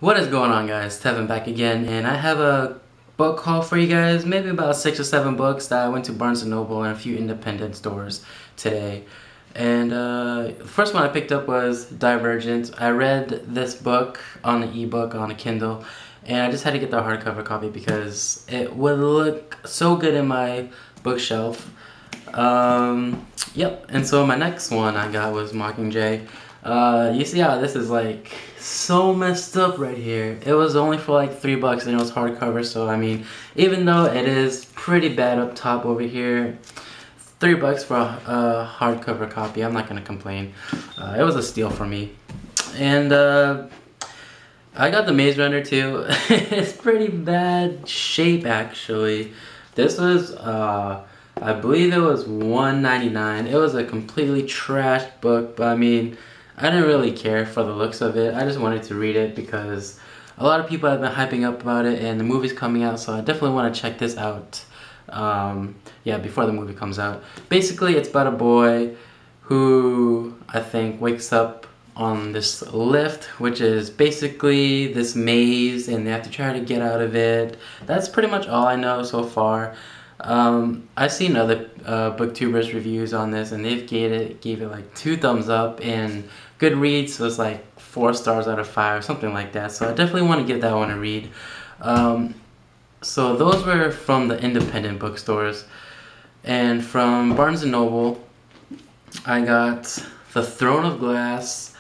What is going on, guys? Tevin back again, and I have a book haul for you guys. Maybe about 6 or 7 books that I went to Barnes & Noble and a few independent stores today. And the first one I picked up was Divergent. I read this book on the ebook on a Kindle, and I just had to get the hardcover copy because it would look so good in my bookshelf. Yep, and so my next one I got was Mockingjay. You see how this is like so messed up right here. It was only for like $3 and it was hardcover, so I mean, even though it is pretty bad up top over here, $3 for a hardcover copy, I'm not gonna complain. It was a steal for me. And I got the Maze Runner too. It's pretty bad shape actually. This was I believe it was $1.99. It was a completely trashed book, but I mean, I didn't really care for the looks of it. I just wanted to read it because a lot of people have been hyping up about it and the movie's coming out, so I definitely want to check this out. Yeah, before the movie comes out. Basically, it's about a boy who I think wakes up on this lift, which is basically this maze, and they have to try to get out of it. That's pretty much all I know so far. I've seen other booktubers reviews on this, and they've gave it like 2 thumbs up, and Goodreads was like 4 stars out of 5 or something like that. So I definitely want to give that one a read. So those were from the independent bookstores, and from Barnes and Noble, I got The Throne of Glass.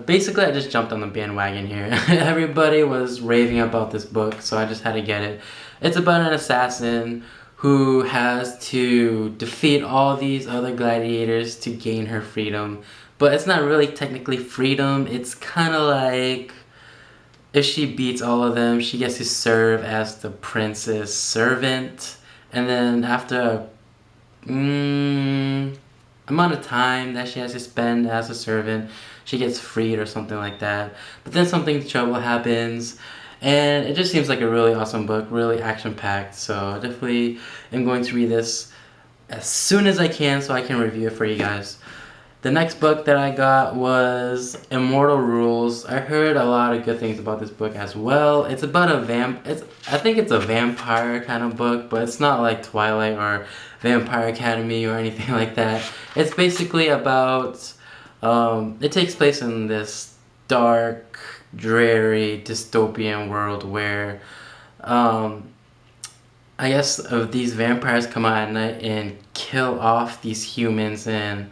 Basically, I just jumped on the bandwagon here. Everybody was raving about this book, so I just had to get it. It's about an assassin who has to defeat all these other gladiators to gain her freedom. But it's not really technically freedom. It's kind of like if she beats all of them, she gets to serve as the prince's servant. And then after amount of time that she has to spend as a servant, she gets freed or something like that. But then something trouble happens, and it just seems like a really awesome book, really action-packed. So I definitely am going to read this as soon as I can so I can review it for you guys. The next book that I got was Immortal Rules. I heard a lot of good things about this book as well. It's about I think it's a vampire kind of book, but it's not like Twilight or Vampire Academy or anything like that. It's basically about it takes place in this dark, dreary, dystopian world where I guess these vampires come out at night and kill off these humans, and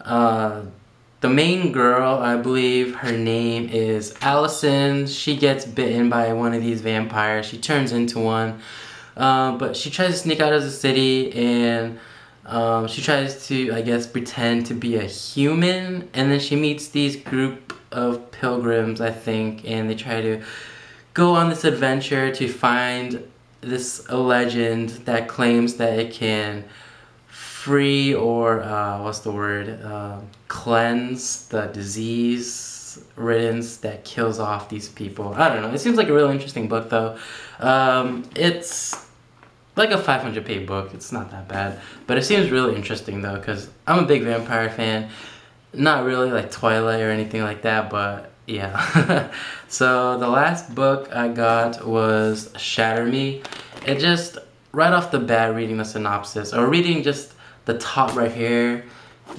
the main girl, I believe her name is Allison, she gets bitten by one of these vampires. She turns into one, but she tries to sneak out of the city, and she tries to, I guess, pretend to be a human, and then she meets these group of pilgrims, I think, and they try to go on this adventure to find this legend that claims that it can free or cleanse the disease riddance that kills off these people. I don't know. It seems like a real interesting book though. It's like a 500-page book. It's not that bad, but it seems really interesting though because I'm a big vampire fan. Not really like Twilight or anything like that, but yeah. So the last book I got was Shatter Me. It just, right off the bat, reading the synopsis or reading just the top right here,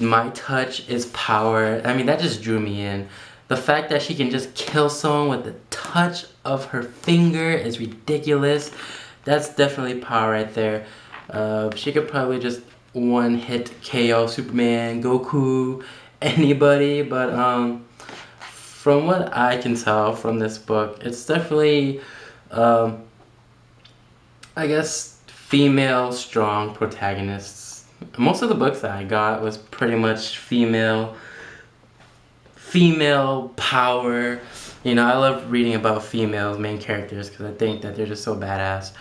my touch is power. I mean, that just drew me in. The fact that she can just kill someone with the touch of her finger is ridiculous. That's definitely power right there. She could probably just one-hit KO Superman, Goku, anybody, but from what I can tell from this book, it's definitely I guess female strong protagonists. Most of the books that I got was pretty much female power. You know, I love reading about female main characters because I think that they're just so badass.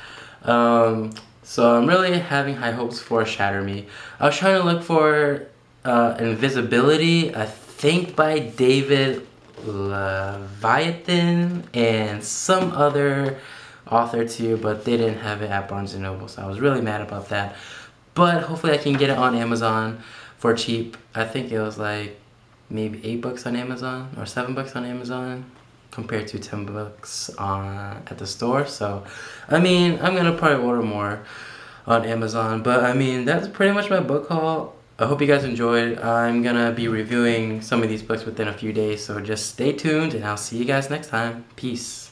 So I'm really having high hopes for Shatter Me. I was trying to look for Invisibility, I think by David Leviathan and some other author too, but they didn't have it at Barnes & Noble, so I was really mad about that. But hopefully I can get it on Amazon for cheap. I think it was like maybe $8 on Amazon or $7 on Amazon. compared to 10 bucks at the store. So, I mean, I'm gonna probably order more on Amazon. But I mean, that's pretty much my book haul. I hope you guys enjoyed. I'm gonna be reviewing some of these books within a few days, so just stay tuned and I'll see you guys next time. Peace.